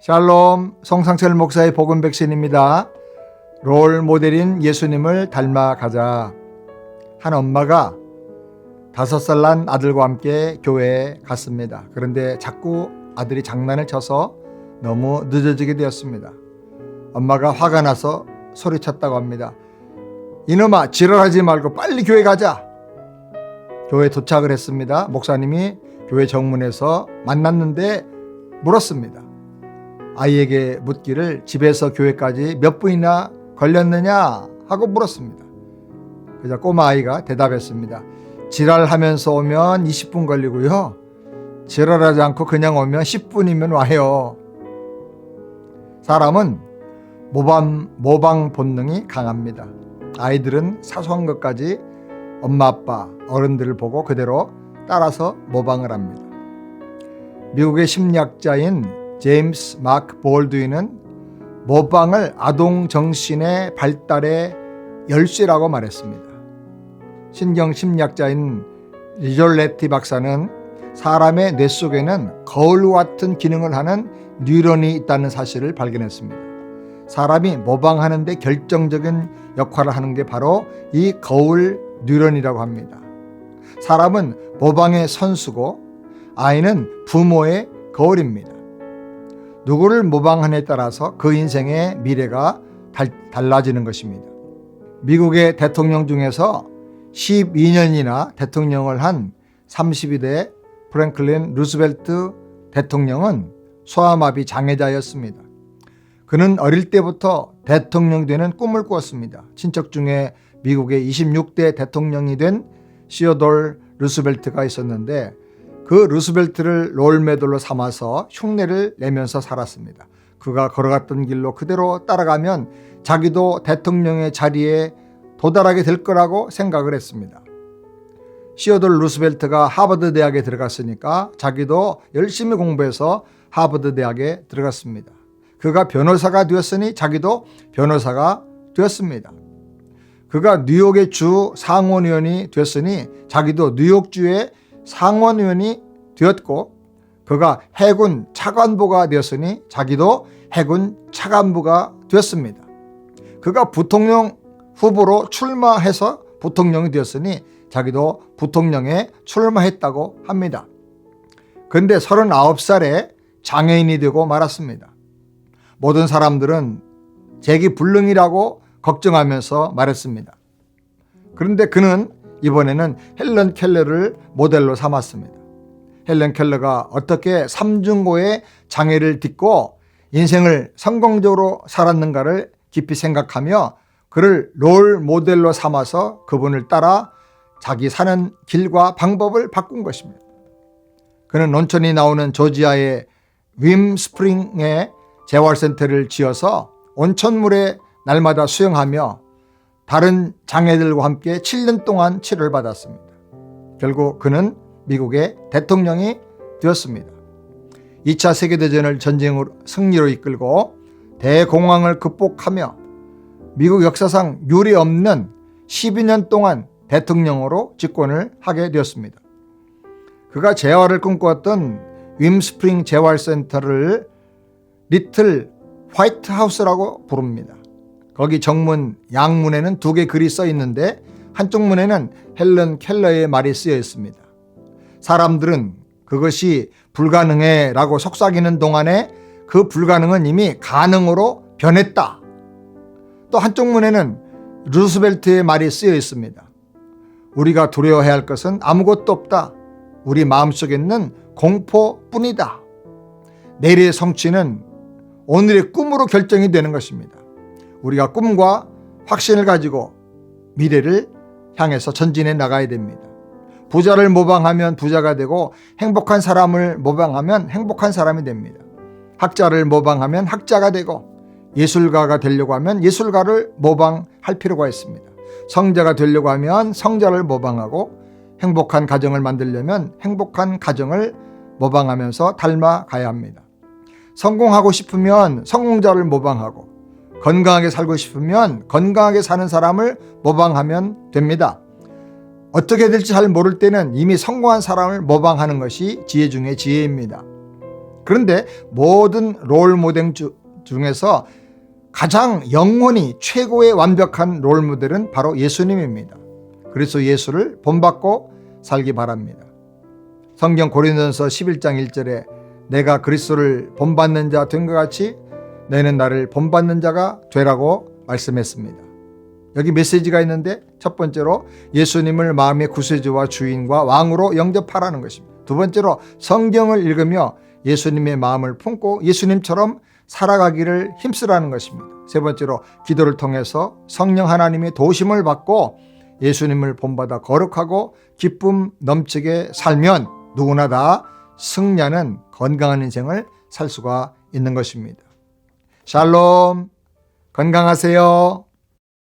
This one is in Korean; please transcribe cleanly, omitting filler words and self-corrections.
샬롬, 송상철 목사의 복음 백신입니다. 롤 모델인 예수님을 닮아가자. 한 엄마가 5살 난 아들과 함께 교회에 갔습니다. 그런데 자꾸 아들이 장난을 쳐서 너무 늦어지게 되었습니다. 엄마가 화가 나서 소리쳤다고 합니다. 이놈아, 지랄하지 말고 빨리 교회 가자. 교회에 도착을 했습니다. 목사님이 교회 정문에서 만났는데 물었습니다. 아이에게 묻기를 집에서 교회까지 몇 분이나 걸렸느냐 하고 물었습니다. 그래서 꼬마 아이가 대답했습니다. 지랄하면서 오면 20분 걸리고요. 지랄하지 않고 그냥 오면 10분이면 와요. 사람은 모방 본능이 강합니다. 아이들은 사소한 것까지 엄마 아빠 어른들을 보고 그대로 따라서 모방을 합니다. 미국의 심리학자인 제임스 마크 볼드윈은 모방을 아동 정신의 발달의 열쇠라고 말했습니다. 신경심리학자인 리졸레티 박사는 사람의 뇌 속에는 거울과 같은 기능을 하는 뉴런이 있다는 사실을 발견했습니다. 사람이 모방하는 데 결정적인 역할을 하는 게 바로 이 거울 뉴런이라고 합니다. 사람은 모방의 선수고 아이는 부모의 거울입니다. 누구를 모방하느냐에 따라서 그 인생의 미래가 달라지는 것입니다. 미국의 대통령 중에서 12년이나 대통령을 한 32대 프랭클린 루스벨트 대통령은 소아마비 장애자였습니다. 그는 어릴 때부터 대통령이 되는 꿈을 꾸었습니다. 친척 중에 미국의 26대 대통령이 된 시어돌 루스벨트가 있었는데 그 루스벨트를 롤모델로 삼아서 흉내를 내면서 살았습니다. 그가 걸어갔던 길로 그대로 따라가면 자기도 대통령의 자리에 도달하게 될 거라고 생각을 했습니다. 시어돌 루스벨트가 하버드 대학에 들어갔으니까 자기도 열심히 공부해서 하버드 대학에 들어갔습니다. 그가 변호사가 되었으니 자기도 변호사가 되었습니다. 그가 뉴욕의 주 상원의원이 되었으니 자기도 뉴욕주의 상원의원이 되었고, 그가 해군 차관보가 되었으니 자기도 해군 차관보가 되었습니다. 그가 부통령 후보로 출마해서 부통령이 되었으니 자기도 부통령에 출마했다고 합니다. 그런데 39살에 장애인이 되고 말았습니다. 모든 사람들은 재기불능이라고 걱정하면서 말했습니다. 그런데 그는 이번에는 헬런 켈러를 모델로 삼았습니다. 헬런 켈러가 어떻게 삼중고의 장애를 딛고 인생을 성공적으로 살았는가를 깊이 생각하며 그를 롤 모델로 삼아서 그분을 따라 자기 사는 길과 방법을 바꾼 것입니다. 그는 온천이 나오는 조지아의 윈 스프링에 재활센터를 지어서 온천물에 날마다 수영하며 다른 장애들과 함께 7년 동안 치료를 받았습니다. 결국 그는 미국의 대통령이 되었습니다. 2차 세계대전을 전쟁으로 승리로 이끌고 대공황을 극복하며 미국 역사상 유례 없는 12년 동안 대통령으로 집권을 하게 되었습니다. 그가 재활을 꿈꾸었던 윈스프링 재활센터를 리틀 화이트하우스라고 부릅니다. 거기 정문 양문에는 2개 글이 써 있는데 한쪽 문에는 헬런 켈러의 말이 쓰여 있습니다. 사람들은 그것이 불가능해 라고 속삭이는 동안에 그 불가능은 이미 가능으로 변했다. 또 한쪽 문에는 루스벨트의 말이 쓰여 있습니다. 우리가 두려워해야 할 것은 아무것도 없다. 우리 마음속에 있는 공포뿐이다. 내일의 성취는 오늘의 꿈으로 결정이 되는 것입니다. 우리가 꿈과 확신을 가지고 미래를 향해서 전진해 나가야 됩니다. 부자를 모방하면 부자가 되고 행복한 사람을 모방하면 행복한 사람이 됩니다. 학자를 모방하면 학자가 되고 예술가가 되려고 하면 예술가를 모방할 필요가 있습니다. 성자가 되려고 하면 성자를 모방하고 행복한 가정을 만들려면 행복한 가정을 모방하면서 닮아가야 합니다. 성공하고 싶으면 성공자를 모방하고 건강하게 살고 싶으면 건강하게 사는 사람을 모방하면 됩니다. 어떻게 될지 잘 모를 때는 이미 성공한 사람을 모방하는 것이 지혜 중의 지혜입니다. 그런데 모든 롤 모델 중에서 가장 영원히 최고의 완벽한 롤 모델은 바로 예수님입니다. 그래서 예수를 본받고 살기 바랍니다. 성경 고린도전서 11장 1절에 내가 그리스도를 본받는 자 된 것 같이 너희는 나를 본받는 자가 되라고 말씀했습니다. 여기 메시지가 있는데 첫 번째로 예수님을 마음의 구세주와 주인과 왕으로 영접하라는 것입니다. 두 번째로 성경을 읽으며 예수님의 마음을 품고 예수님처럼 살아가기를 힘쓰라는 것입니다. 세 번째로 기도를 통해서 성령 하나님의 도심을 받고 예수님을 본받아 거룩하고 기쁨 넘치게 살면 누구나 다 승리하는 건강한 인생을 살 수가 있는 것입니다. 샬롬, 건강하세요.